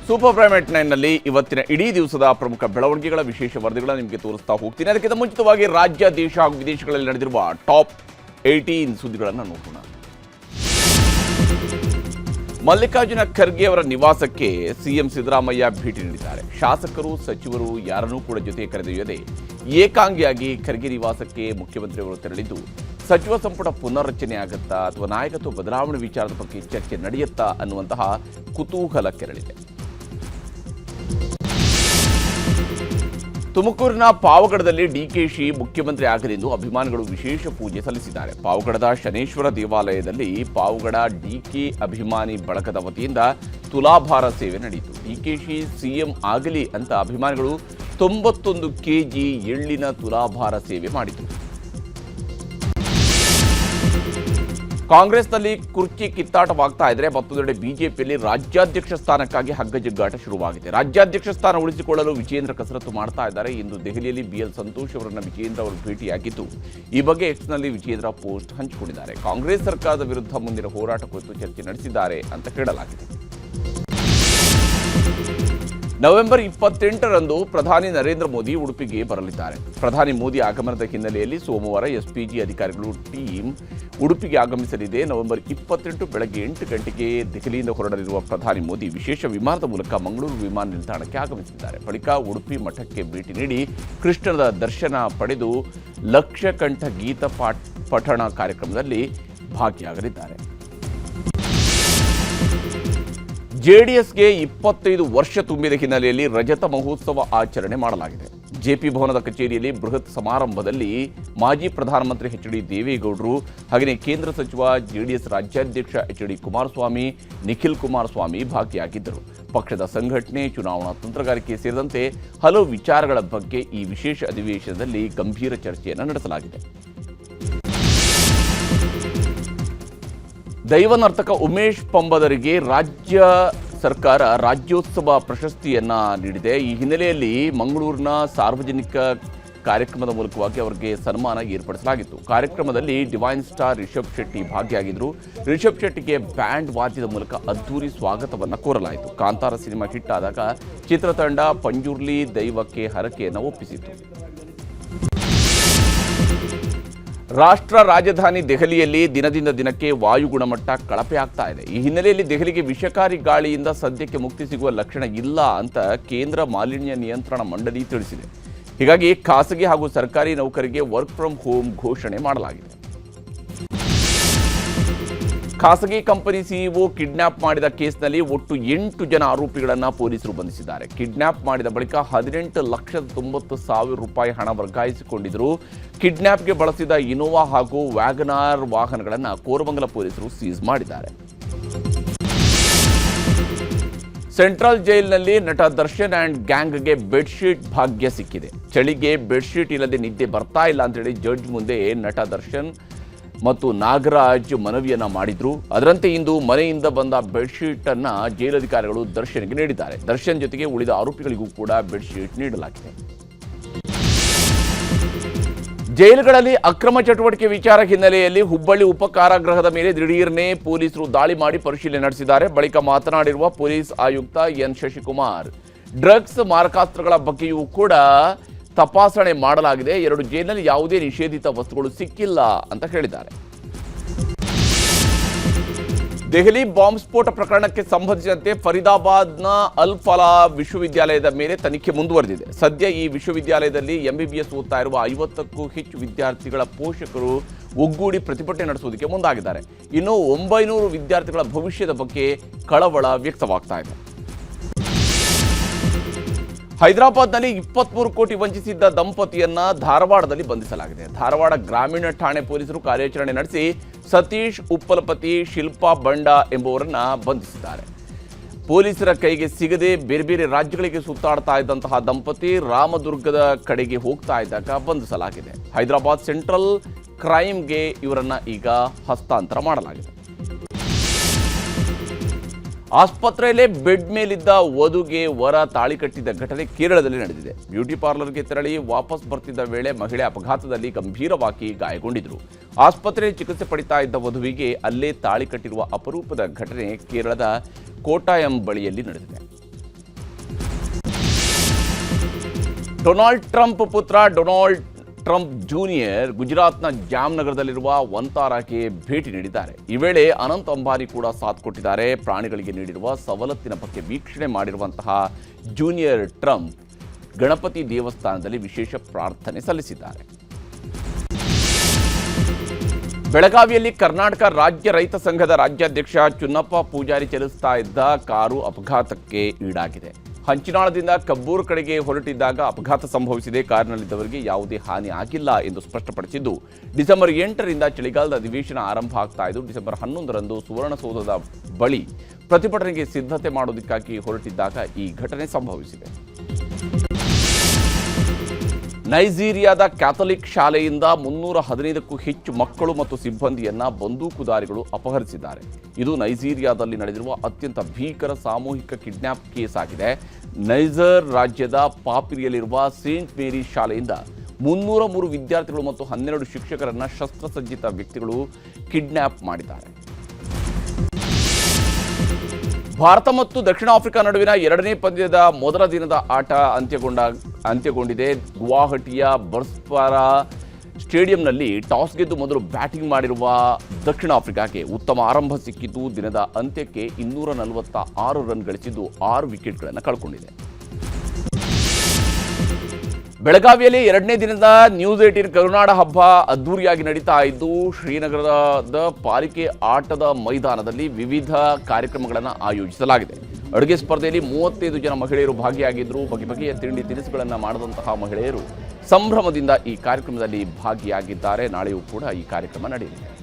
Super prime ನಲ್ಲಿ ಇವತ್ತಿನ ಇಡೀ ದಿವಸದ ಪ್ರಮುಖ ಬೆಳವಣಿಗೆಗಳ ವಿಶೇಷ ವರದಿಗಳನ್ನು ನಿಮಗೆ ತೋರಿಸ್ತಾ ಹೋಗ್ತೀನಿ. ಅದಕ್ಕಿಂತ ಮುಂಚಿತವಾಗಿ ರಾಜ್ಯ, ದೇಶ ಹಾಗೂ ವಿದೇಶಗಳಲ್ಲಿ ನಡೆದಿರುವ ಟಾಪ್ 18 ಸುದ್ದಿಗಳನ್ನು ನೋಡೋಣ. ಮಲ್ಲಿಕಾರ್ಜುನ ಖರ್ಗೆ ಅವರ ನಿವಾಸಕ್ಕೆ ಸಿಎಂ ಸಿದ್ದರಾಮಯ್ಯ ಭೇಟಿ ನೀಡಿದ್ದಾರೆ. ಶಾಸಕರು, ಸಚಿವರು ಯಾರನ್ನೂ ಕೂಡ ಜೊತೆ ಕರೆದೊಯ್ಯದೆ ಏಕಾಂಗಿಯಾಗಿ ಖರ್ಗೆ ನಿವಾಸಕ್ಕೆ ಮುಖ್ಯಮಂತ್ರಿಯವರು ತೆರಳಿದ್ದು, ಸಚಿವ ಸಂಪುಟ ಪುನರ್ರಚನೆ ಆಗುತ್ತಾ ಅಥವಾ ನಾಯಕತ್ವ ಬದಲಾವಣೆ ವಿಚಾರದ ಬಗ್ಗೆ ಚರ್ಚೆ ನಡೆಯುತ್ತಾ ಅನ್ನುವಂತಹ ಕುತೂಹಲ ಕೆರಳಿದೆ. ತುಮಕೂರಿನ ಪಾವಗಡದಲ್ಲಿ ಡಿಕೆಶಿ ಮುಖ್ಯಮಂತ್ರಿ ಆಗಲೆಂದು ಅಭಿಮಾನಿಗಳು ವಿಶೇಷ ಪೂಜೆ ಸಲ್ಲಿಸಿದ್ದಾರೆ. ಪಾವಗಡದ ಶನೇಶ್ವರ ದೇವಾಲಯದಲ್ಲಿ ಪಾವಗಡ ಡಿಕೆ ಅಭಿಮಾನಿ ಬಳಗದ ವತಿಯಿಂದ ತುಲಾಭಾರ ಸೇವೆ ನಡೆಯಿತು. ಡಿಕೆಶಿ ಸಿಎಂ ಆಗಲಿ ಅಂತ ಅಭಿಮಾನಿಗಳು 91 ಕೆಜಿ ಎಳ್ಳಿನ ತುಲಾಭಾರ ಸೇವೆ ಮಾಡಿದರು. ಕಾಂಗ್ರೆಸ್ನಲ್ಲಿ ಕುರ್ಚಿ ಕಿತ್ತಾಟವಾಗ್ತಾ ಇದ್ರೆ ಮತ್ತೊಂದೆಡೆ ಬಿಜೆಪಿಯಲ್ಲಿ ರಾಜ್ಯಾಧ್ಯಕ್ಷ ಸ್ಥಾನಕ್ಕಾಗಿ ಹಗ್ಗಜಗ್ಗಾಟ ಶುರುವಾಗಿದೆ. ರಾಜ್ಯಾಧ್ಯಕ್ಷ ಸ್ಥಾನ ಉಳಿಸಿಕೊಳ್ಳಲು ವಿಜೇಂದ್ರ ಕಸರತ್ತು ಮಾಡ್ತಾ ಇದ್ದಾರೆ. ಇಂದು ದೆಹಲಿಯಲ್ಲಿ ಬಿಎಲ್ ಸಂತೋಷ್ ಅವರನ್ನ ವಿಜೇಂದ್ರ ಅವರು ಭೇಟಿಯಾಗಿದ್ದು, ಈ ಬಗ್ಗೆ ಎಕ್ಸ್ನಲ್ಲಿ ವಿಜೇಂದ್ರ ಪೋಸ್ಟ್ ಹಂಚಿಕೊಂಡಿದ್ದಾರೆ. ಕಾಂಗ್ರೆಸ್ ಸರ್ಕಾರದ ವಿರುದ್ಧ ಮುಂದಿನ ಹೋರಾಟ ಕುರಿತು ಚರ್ಚೆ ನಡೆಸಿದ್ದಾರೆ ಅಂತ ಹೇಳಲಾಗಿದೆ. ನವೆಂಬರ್ 28ರಂದು ಪ್ರಧಾನಿ ನರೇಂದ್ರ ಮೋದಿ ಉಡುಪಿಗೆ ಬರಲಿದ್ದಾರೆ. ಪ್ರಧಾನಿ ಮೋದಿ ಆಗಮನದ ಹಿನ್ನೆಲೆಯಲ್ಲಿ ಸೋಮವಾರ ಎಸ್ಪಿಜಿ ಅಧಿಕಾರಿಗಳು ಟೀಮ್ ಉಡುಪಿಗೆ ಆಗಮಿಸಲಿದೆ. ನವೆಂಬರ್ 28 ಬೆಳಗ್ಗೆ 8 ಗಂಟೆಗೆ ದೆಹಲಿಯಿಂದ ಹೊರಡಲಿರುವ ಪ್ರಧಾನಿ ಮೋದಿ ವಿಶೇಷ ವಿಮಾನದ ಮೂಲಕ ಮಂಗಳೂರು ವಿಮಾನ ನಿಲ್ದಾಣಕ್ಕೆ ಆಗಮಿಸಿದ್ದಾರೆ. ಬಳಿಕ ಉಡುಪಿ ಮಠಕ್ಕೆ ಭೇಟಿ ನೀಡಿ ಕೃಷ್ಣನ ದರ್ಶನ ಪಡೆದು ಲಕ್ಷಕಂಠ ಗೀತ ಪಠಣ ಕಾರ್ಯಕ್ರಮದಲ್ಲಿ ಭಾಗಿಯಾಗಲಿದ್ದಾರೆ. ಜೆಡಿಎಸ್ಗೆ 25 ವರ್ಷ ತುಂಬಿದ ಹಿನ್ನೆಲೆಯಲ್ಲಿ ರಜತ ಮಹೋತ್ಸವ ಆಚರಣೆ ಮಾಡಲಾಗಿದೆ. ಜೆಪಿ ಭವನದ ಕಚೇರಿಯಲ್ಲಿ ಬೃಹತ್ ಸಮಾರಂಭದಲ್ಲಿ ಮಾಜಿ ಪ್ರಧಾನಮಂತ್ರಿ ಎಚ್.ಡಿ. ದೇವೇಗೌಡರು ಹಾಗೆಯೇ ಕೇಂದ್ರ ಸಚಿವ ಜೆಡಿಎಸ್ ರಾಜ್ಯಾಧ್ಯಕ್ಷ ಎಚ್.ಡಿ. ಕುಮಾರಸ್ವಾಮಿ, ನಿಖಿಲ್ ಕುಮಾರಸ್ವಾಮಿ ಭಾಗಿಯಾಗಿದ್ದರು. ಪಕ್ಷದ ಸಂಘಟನೆ, ಚುನಾವಣಾ ತಂತ್ರಗಾರಿಕೆ ಸೇರಿದಂತೆ ಹಲವು ವಿಚಾರಗಳ ಬಗ್ಗೆ ಈ ವಿಶೇಷ ಅಧಿವೇಶನದಲ್ಲಿ ಗಂಭೀರ ಚರ್ಚೆಯನ್ನು ನಡೆಸಲಾಗಿದೆ. ದೈವನರ್ತಕ ಉಮೇಶ್ ಪಂಬದರಿಗೆ ರಾಜ್ಯ ಸರ್ಕಾರ ರಾಜ್ಯೋತ್ಸವ ಪ್ರಶಸ್ತಿಯನ್ನ ನೀಡಿದೆ. ಈ ಹಿನ್ನೆಲೆಯಲ್ಲಿ ಮಂಗಳೂರಿನ ಸಾರ್ವಜನಿಕ ಕಾರ್ಯಕ್ರಮದ ಮೂಲಕವಾಗಿ ಅವರಿಗೆ ಸನ್ಮಾನ ಏರ್ಪಡಿಸಲಾಗಿತ್ತು. ಕಾರ್ಯಕ್ರಮದಲ್ಲಿ ಡಿವೈನ್ ಸ್ಟಾರ್ ರಿಷಬ್ ಶೆಟ್ಟಿ ಭಾಗಿಯಾಗಿದ್ದರು. ರಿಷಬ್ ಶೆಟ್ಟಿಗೆ ಬ್ಯಾಂಡ್ ವಾದ್ಯದ ಮೂಲಕ ಅದ್ದೂರಿ ಸ್ವಾಗತವನ್ನು ಕೋರಲಾಯಿತು. ಕಾಂತಾರ ಸಿನಿಮಾ ಹಿಟ್ ಆದಾಗ ಚಿತ್ರತಂಡ ಪಂಜುರ್ಲಿ ದೈವಕ್ಕೆ ಹರಕೆಯನ್ನು ಒಪ್ಪಿಸಿತು. ರಾಷ್ಟ್ರ ರಾಜಧಾನಿ ದೆಹಲಿಯಲ್ಲಿ ದಿನದಿಂದ ದಿನಕ್ಕೆ ವಾಯು ಗುಣಮಟ್ಟ ಕಳಪೆ ಆಗ್ತಾ ಇದೆ. ಈ ಹಿನ್ನೆಲೆಯಲ್ಲಿ ದೆಹಲಿಗೆ ವಿಷಕಾರಿ ಗಾಳಿಯಿಂದ ಸದ್ಯಕ್ಕೆ ಮುಕ್ತಿ ಸಿಗುವ ಲಕ್ಷಣ ಇಲ್ಲ ಅಂತ ಕೇಂದ್ರ ಮಾಲಿನ್ಯ ನಿಯಂತ್ರಣ ಮಂಡಳಿ ತಿಳಿಸಿದೆ. ಹೀಗಾಗಿ ಖಾಸಗಿ ಹಾಗೂ ಸರ್ಕಾರಿ ನೌಕರಿಗೆ ವರ್ಕ್ ಫ್ರಮ್ ಹೋಮ್ ಘೋಷಣೆ ಮಾಡಲಾಗಿದೆ. ಖಾಸಗಿ ಕಂಪನಿ ಸಿಇಒ ಕಿಡ್ನಾಪ್ ಮಾಡಿದ ಕೇಸ್ನಲ್ಲಿ ಒಟ್ಟು 8 ಜನ ಆರೋಪಿಗಳನ್ನು ಪೊಲೀಸರು ಬಂಧಿಸಿದ್ದಾರೆ. ಕಿಡ್ನಾಪ್ ಮಾಡಿದ ಬಳಿಕ 18,90,000 ರೂಪಾಯಿ ಹಣ ವರ್ಗಾಯಿಸಿಕೊಂಡಿದ್ದರು. ಕಿಡ್ನಾಪ್ಗೆ ಬಳಸಿದ ಇನೋವಾ ಹಾಗೂ ವ್ಯಾಗನಾರ್ ವಾಹನಗಳನ್ನು ಕೋರಮಂಗಲ ಪೊಲೀಸರು ಸೀಸ್ ಮಾಡಿದ್ದಾರೆ. ಸೆಂಟ್ರಲ್ ಜೈಲಿನಲ್ಲಿ ನಟ ದರ್ಶನ್ ಅಂಡ್ ಗ್ಯಾಂಗ್ಗೆ ಬೆಡ್ಶೀಟ್ ಭಾಗ್ಯ ಸಿಕ್ಕಿದೆ. ಚಳಿಗೆ ಬೆಡ್ಶೀಟ್ ಇಲ್ಲದೆ ನಿದ್ದೆ ಬರ್ತಾ ಇಲ್ಲ ಅಂತೇಳಿ ಜಡ್ಜ್ ಮುಂದೆ ನಟ ದರ್ಶನ್ ಮತ್ತು ನಾಗರಾಜ್ ಮನವಿಯನ್ನ ಮಾಡಿದ್ರು. ಅದರಂತೆ ಇಂದು ಮನೆಯಿಂದ ಬಂದ ಬೆಡ್ಶೀಟ್ ಅನ್ನ ಜೈಲಧಿಕಾರಿಗಳು ದರ್ಶನ್ಗೆ ನೀಡಿದ್ದಾರೆ. ದರ್ಶನ್ ಜೊತೆಗೆ ಉಳಿದ ಆರೋಪಿಗಳಿಗೂ ಕೂಡ ಬೆಡ್ಶೀಟ್ ನೀಡಲಾಗಿದೆ. ಜೈಲುಗಳಲ್ಲಿ ಅಕ್ರಮ ಚಟುವಟಿಕೆ ವಿಚಾರ ಹಿನ್ನೆಲೆಯಲ್ಲಿ ಹುಬ್ಬಳ್ಳಿ ಉಪ ಕಾರಾಗೃಹದ ಮೇಲೆ ದಿಢೀರ್ನೆ ಪೊಲೀಸರು ದಾಳಿ ಮಾಡಿ ಪರಿಶೀಲನೆ ನಡೆಸಿದ್ದಾರೆ. ಬಳಿಕ ಮಾತನಾಡಿರುವ ಪೊಲೀಸ್ ಆಯುಕ್ತ ಎನ್ ಶಶಿಕುಮಾರ್, ಡ್ರಗ್ಸ್ ಮಾರಕಾಸ್ತ್ರಗಳ ಬಗ್ಗೆಯೂ ಕೂಡ ತಪಾಸಣೆ ಮಾಡಲಾಗಿದೆ. 2 ಜೈಲಿನಲ್ಲಿ ಯಾವುದೇ ನಿಷೇಧಿತ ವಸ್ತುಗಳು ಸಿಕ್ಕಿಲ್ಲ ಅಂತ ಹೇಳಿದ್ದಾರೆ. ದೆಹಲಿ ಬಾಂಬ್ ಸ್ಫೋಟ ಪ್ರಕರಣಕ್ಕೆ ಸಂಬಂಧಿಸಿದಂತೆ ಫರೀದಾಬಾದ್ನ ಅಲ್ ಫಲಾ ವಿಶ್ವವಿದ್ಯಾಲಯದ ಮೇಲೆ ತನಿಖೆ ಮುಂದುವರೆದಿದೆ. ಸದ್ಯ ಈ ವಿಶ್ವವಿದ್ಯಾಲಯದಲ್ಲಿ MBBS ಓದ್ತಾ ಇರುವ 50ಕ್ಕೂ ಹೆಚ್ಚು ವಿದ್ಯಾರ್ಥಿಗಳ ಪೋಷಕರು ಒಗ್ಗೂಡಿ ಪ್ರತಿಭಟನೆ ನಡೆಸುವುದಕ್ಕೆ ಮುಂದಾಗಿದ್ದಾರೆ. ಇನ್ನು 900 ವಿದ್ಯಾರ್ಥಿಗಳ ಭವಿಷ್ಯದ ಬಗ್ಗೆ ಕಳವಳ ವ್ಯಕ್ತವಾಗ್ತಾ ಇದೆ. ಹೈದರಾಬಾದ್ನಲ್ಲಿ 23 ಕೋಟಿ ವಂಚಿಸಿದ್ದ ದಂಪತಿಯನ್ನ ಧಾರವಾಡದಲ್ಲಿ ಬಂಧಿಸಲಾಗಿದೆ. ಧಾರವಾಡ ಗ್ರಾಮೀಣ ಠಾಣೆ ಪೊಲೀಸರು ಕಾರ್ಯಾಚರಣೆ ನಡೆಸಿ ಸತೀಶ್ ಉಪ್ಪಲಪತಿ, ಶಿಲ್ಪಾ ಬಂಡ ಎಂಬುವರನ್ನ ಬಂಧಿಸಿದ್ದಾರೆ. ಪೊಲೀಸರ ಕೈಗೆ ಸಿಗದೆ ಬೇರೆ ಬೇರೆ ರಾಜ್ಯಗಳಿಗೆ ಸುತ್ತಾಡ್ತಾ ಇದ್ದಂತಹ ದಂಪತಿ ರಾಮದುರ್ಗದ ಕಡೆಗೆ ಹೋಗ್ತಾ ಇದ್ದಾಗ ಬಂಧಿಸಲಾಗಿದೆ. ಹೈದರಾಬಾದ್ ಸೆಂಟ್ರಲ್ ಕ್ರೈಮ್ಗೆ ಇವರನ್ನ ಈಗ ಹಸ್ತಾಂತರ ಮಾಡಲಾಗಿದೆ. ಆಸ್ಪತ್ರೆಯಲ್ಲೇ ಬೆಡ್ ಮೇಲಿದ್ದ ವಧುಗೆ ವರ ತಾಳಿ ಕಟ್ಟಿದ ಘಟನೆ ಕೇರಳದಲ್ಲಿ ನಡೆದಿದೆ. ಬ್ಯೂಟಿ ಪಾರ್ಲರ್ಗೆ ತೆರಳಿ ವಾಪಸ್ ಬರ್ತಿದ್ದ ವೇಳೆ ಮಹಿಳೆ ಅಪಘಾತದಲ್ಲಿ ಗಂಭೀರವಾಗಿ ಗಾಯಗೊಂಡಿದ್ರು. ಆಸ್ಪತ್ರೆಯಲ್ಲಿ ಚಿಕಿತ್ಸೆ ಪಡಿತಾ ಇದ್ದ ವಧುವಿಗೆ ಅಲ್ಲೇ ತಾಳಿ ಕಟ್ಟಿರುವ ಅಪರೂಪದ ಘಟನೆ ಕೇರಳದ ಕೋಟಾಯಂ ಬಳಿಯಲ್ಲಿ ನಡೆದಿದೆ. ಡೊನಾಲ್ಡ್ ಟ್ರಂಪ್ ಪುತ್ರ ಡೊನಾಲ್ಡ್ ಟ್ರಂಪ್ ಜೂನಿಯರ್ ಗುಜರಾತ್ನ ಜಾಮ್ನಗರದಲ್ಲಿರುವ ವಂತಾರಾಕ್ಕೆ ಭೇಟಿ ನೀಡಿದ್ದಾರೆ. ಈ ವೇಳೆ ಅನಂತ್ ಅಂಬಾನಿ ಕೂಡ ಸಾಥ್ ಕೊಟ್ಟಿದ್ದಾರೆ. ಪ್ರಾಣಿಗಳಿಗೆ ನೀಡಿರುವ ಸವಲತ್ತಿನ ಬಗ್ಗೆ ವೀಕ್ಷಣೆ ಮಾಡಿರುವಂತಹ ಜೂನಿಯರ್ ಟ್ರಂಪ್ ಗಣಪತಿ ದೇವಸ್ಥಾನದಲ್ಲಿ ವಿಶೇಷ ಪ್ರಾರ್ಥನೆ ಸಲ್ಲಿಸಿದ್ದಾರೆ. ಬೆಳಗಾವಿಯಲ್ಲಿ ಕರ್ನಾಟಕ ರಾಜ್ಯ ರೈತ ಸಂಘದ ರಾಜ್ಯಾಧ್ಯಕ್ಷ ಚುನ್ನಪ್ಪ ಪೂಜಾರಿ ಚಲಿಸ್ತಾ ಇದ್ದ ಕಾರು ಅಪಘಾತಕ್ಕೆ ಈಡಾಗಿದೆ. ಹಂಚಿನಾಳದಿಂದ ಕಬ್ಬೂರು ಕಡೆಗೆ ಹೊರಟಿದ್ದಾಗ ಅಪಘಾತ ಸಂಭವಿಸಿದೆ. ಕಾರಿನಲ್ಲಿದ್ದವರಿಗೆ ಯಾವುದೇ ಹಾನಿ ಆಗಿಲ್ಲ ಎಂದು ಸ್ಪಷ್ಟಪಡಿಸಿದ್ದು, ಡಿಸೆಂಬರ್ 8ರಿಂದ ಚಳಿಗಾಲದ ಅಧಿವೇಶನ ಆರಂಭ ಆಗ್ತಾ ಇದ್ದು ಡಿಸೆಂಬರ್ 11ರಂದು ಸುವರ್ಣಸೌಧದ ಬಳಿ ಪ್ರತಿಭಟನೆಗೆ ಸಿದ್ಧತೆ ಮಾಡೋದಕ್ಕಾಗಿ ಹೊರಟಿದ್ದಾಗ ಈ ಘಟನೆ ಸಂಭವಿಸಿದೆ. ನೈಜೀರಿಯಾದ ಕ್ಯಾಥಲಿಕ್ ಶಾಲೆಯಿಂದ 315ಕ್ಕೂ ಹೆಚ್ಚು ಮಕ್ಕಳು ಮತ್ತು ಸಿಬ್ಬಂದಿಯನ್ನ ಬಂದೂಕುದಾರಿಗಳು ಅಪಹರಿಸಿದ್ದಾರೆ. ಇದು ನೈಜೀರಿಯಾದಲ್ಲಿ ನಡೆದಿರುವ ಅತ್ಯಂತ ಭೀಕರ ಸಾಮೂಹಿಕ ಕಿಡ್ನ್ಯಾಪ್ ಕೇಸ್ ಆಗಿದೆ. ನೈಜರ್ ರಾಜ್ಯದ ಪಾಪಿರಿಯಲ್ಲಿರುವ ಸೇಂಟ್ ಮೇರಿ ಶಾಲೆಯಿಂದ 303 ವಿದ್ಯಾರ್ಥಿಗಳು ಮತ್ತು 12 ಶಿಕ್ಷಕರನ್ನ ಶಸ್ತ್ರಸಜ್ಜಿತ ವ್ಯಕ್ತಿಗಳು ಕಿಡ್ನ್ಯಾಪ್ ಮಾಡಿದ್ದಾರೆ. ಭಾರತ ಮತ್ತು ದಕ್ಷಿಣ ಆಫ್ರಿಕಾ ನಡುವಿನ 2ನೇ ಪಂದ್ಯದ ಮೊದಲ ದಿನದ ಆಟ ಅಂತ್ಯಗೊಂಡಿದೆ. ಗುವಾಹಟಿಯ ಬರ್ಸ್ಪಾರಾ ಸ್ಟೇಡಿಯಂನಲ್ಲಿ ಟಾಸ್ ಗೆದ್ದು ಮೊದಲು ಬ್ಯಾಟಿಂಗ್ ಮಾಡಿರುವ ದಕ್ಷಿಣ ಆಫ್ರಿಕಾಗೆ ಉತ್ತಮ ಆರಂಭ ಸಿಕ್ಕಿದ್ದು ದಿನದ ಅಂತ್ಯಕ್ಕೆ 246 ರನ್ ಗಳಿಸಿದ್ದು 6 ವಿಕೆಟ್ಗಳನ್ನು ಕಳ್ಕೊಂಡಿದೆ. ಬೆಳಗಾವಿಯಲ್ಲಿ 2ನೇ ದಿನದ ನ್ಯೂಸ್ 18 ಕರುನಾಡ ಹಬ್ಬ ಅದ್ದೂರಿಯಾಗಿ ನಡೀತಾ ಇದ್ದು ಶ್ರೀನಗರದ ಪಾಲಿಕೆ ಆಟದ ಮೈದಾನದಲ್ಲಿ ವಿವಿಧ ಕಾರ್ಯಕ್ರಮಗಳನ್ನು ಆಯೋಜಿಸಲಾಗಿದೆ. ಅಡುಗೆ ಸ್ಪರ್ಧೆಯಲ್ಲಿ 35 ಜನ ಮಹಿಳೆಯರು ಭಾಗಿಯಾಗಿದ್ದರು. ಬಗೆ ಬಗೆಯ ತಿಂಡಿ ತಿನಿಸುಗಳನ್ನು ಮಾಡಿದಂತಹ ಮಹಿಳೆಯರು ಸಂಭ್ರಮದಿಂದ ಈ ಕಾರ್ಯಕ್ರಮದಲ್ಲಿ ಭಾಗಿಯಾಗಿದ್ದಾರೆ. ನಾಳೆಯೂ ಕೂಡ ಈ ಕಾರ್ಯಕ್ರಮ ನಡೆಯಲಿದೆ.